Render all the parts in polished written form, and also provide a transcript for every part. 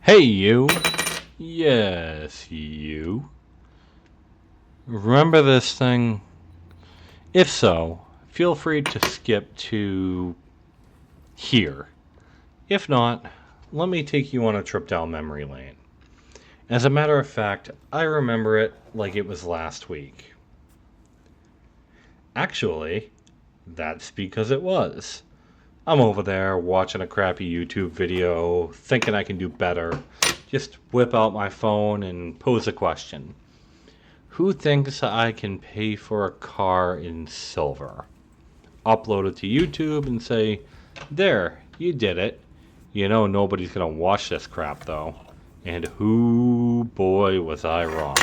Hey, you. Yes, you. Remember this thing? If so, feel free to skip to here. If not, let me take you on a trip down memory lane. As a matter of fact, I remember it like it was last week. Actually, that's because it was. I'm over there watching a crappy YouTube video, thinking I can do better. Just whip out my phone and pose a question. Who thinks I can pay for a car in silver? Upload it to YouTube and say, there, you did it. You know nobody's gonna watch this crap though. And whoo boy was I wrong.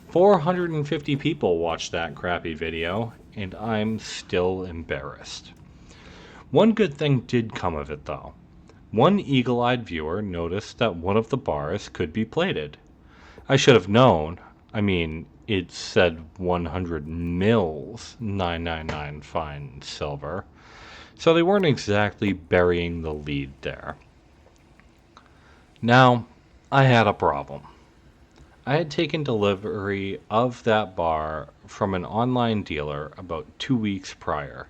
450 people watched that crappy video, and I'm still embarrassed. One good thing did come of it though. One eagle-eyed viewer noticed that one of the bars could be plated. I should have known. I mean, it said 100 mils 999 fine silver. So they weren't exactly burying the lead there. Now, I had a problem. I had taken delivery of that bar from an online dealer about 2 weeks prior,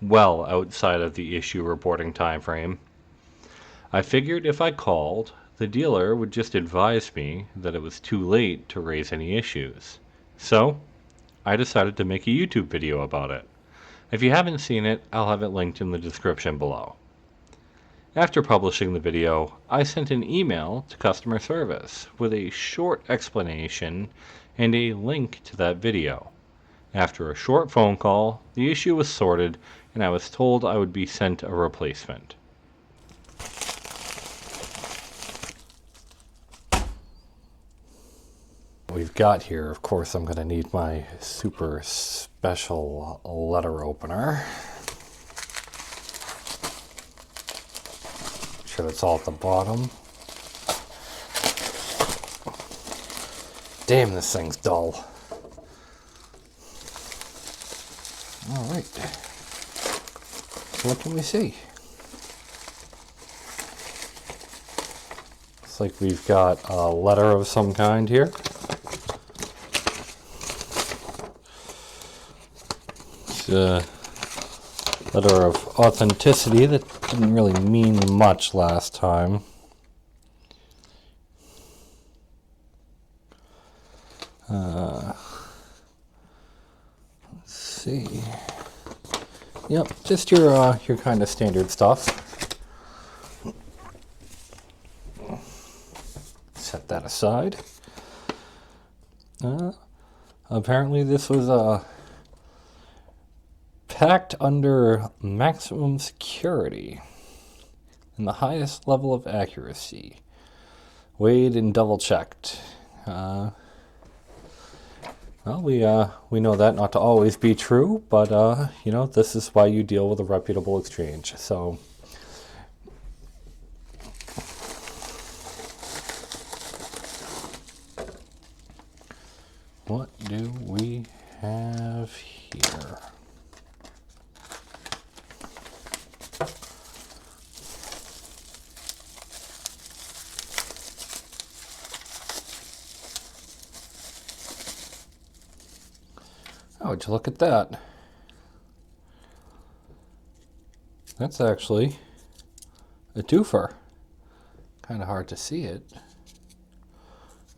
well outside of the issue reporting time frame. I figured if I called, the dealer would just advise me that it was too late to raise any issues. So, I decided to make a YouTube video about it. If you haven't seen it, I'll have it linked in the description below. After publishing the video, I sent an email to customer service with a short explanation and a link to that video. After a short phone call, the issue was sorted and I was told I would be sent a replacement. We've got here, of course, I'm going to need my super special letter opener. Sure it's all at the bottom. Damn, this thing's dull. All right. What can we see? Looks like we've got a letter of some kind here. It's a letter of authenticity that didn't really mean much last time. Let's see. Yep, just your kind of standard stuff. Set that aside. Apparently this was packed under maximum security and the highest level of accuracy. Weighed and double checked. Well, we know that not to always be true, but this is why you deal with a reputable exchange. So what do we have here? Oh, would you look at that? That's actually a twofer. Kind of hard to see it,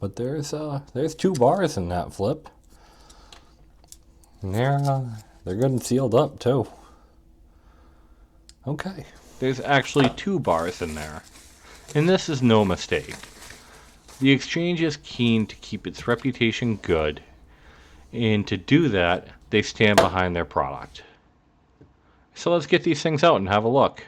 but there's two bars in that flip, and they're good and sealed up too. Okay, there's actually two bars in there, and this is no mistake. The exchange is keen to keep its reputation good. And to do that, they stand behind their product. So let's get these things out and have a look.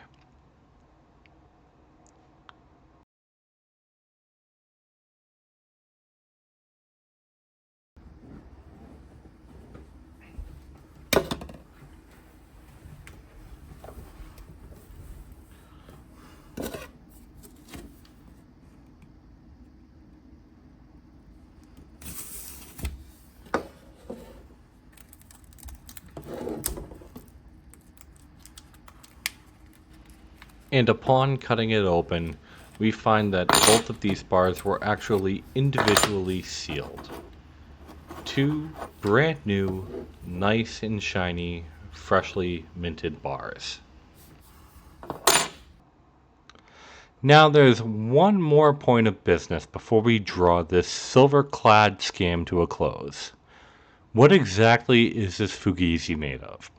And upon cutting it open, we find that both of these bars were actually individually sealed. Two brand new, nice and shiny, freshly minted bars. Now there's one more point of business before we draw this silver-clad scam to a close. What exactly is this Fugazi made of?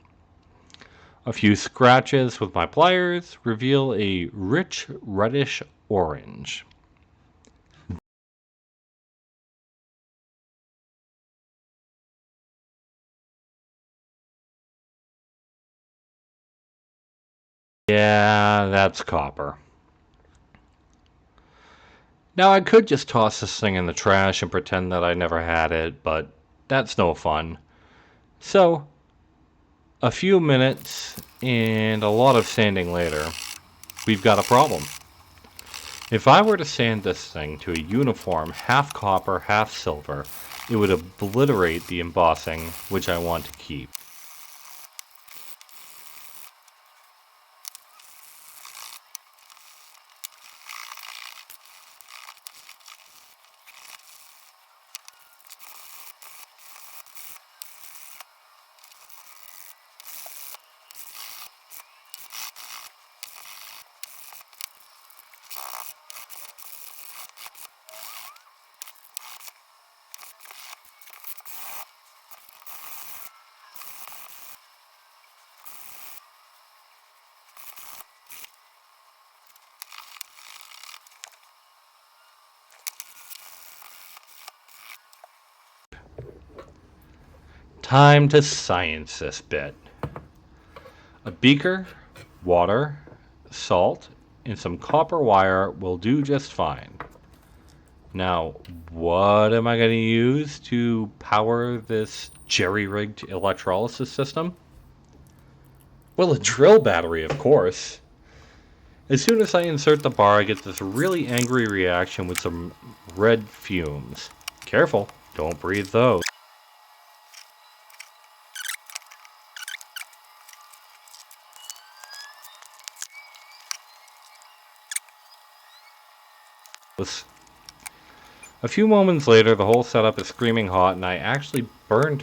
A few scratches with my pliers reveal a rich reddish orange. Yeah, that's copper. Now I could just toss this thing in the trash and pretend that I never had it, but that's no fun. So, a few minutes and a lot of sanding later, we've got a problem. If I were to sand this thing to a uniform half copper, half silver, it would obliterate the embossing, which I want to keep. Time to science this bit. A beaker, water, salt, and some copper wire will do just fine. Now, what am I going to use to power this jerry-rigged electrolysis system? Well, a drill battery, of course. As soon as I insert the bar, I get this really angry reaction with some red fumes. Careful, don't breathe those. A few moments later, the whole setup is screaming hot, and I actually burned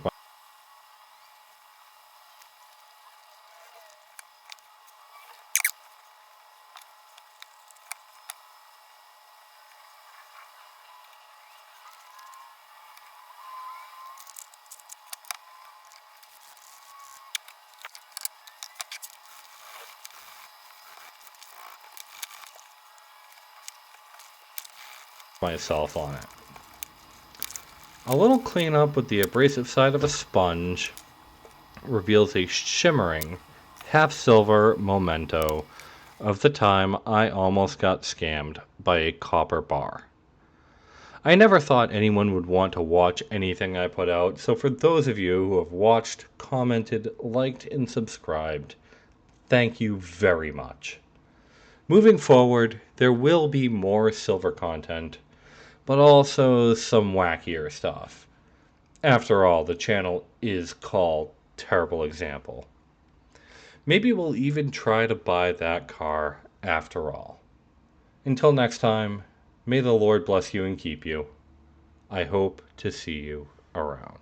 myself on it. A little cleanup with the abrasive side of a sponge reveals a shimmering, half-silver memento of the time I almost got scammed by a copper bar. I never thought anyone would want to watch anything I put out, so for those of you who have watched, commented, liked, and subscribed, thank you very much. Moving forward, there will be more silver content, but also some wackier stuff. After all, the channel is called Terrible Example. Maybe we'll even try to buy that car after all. Until next time, may the Lord bless you and keep you. I hope to see you around.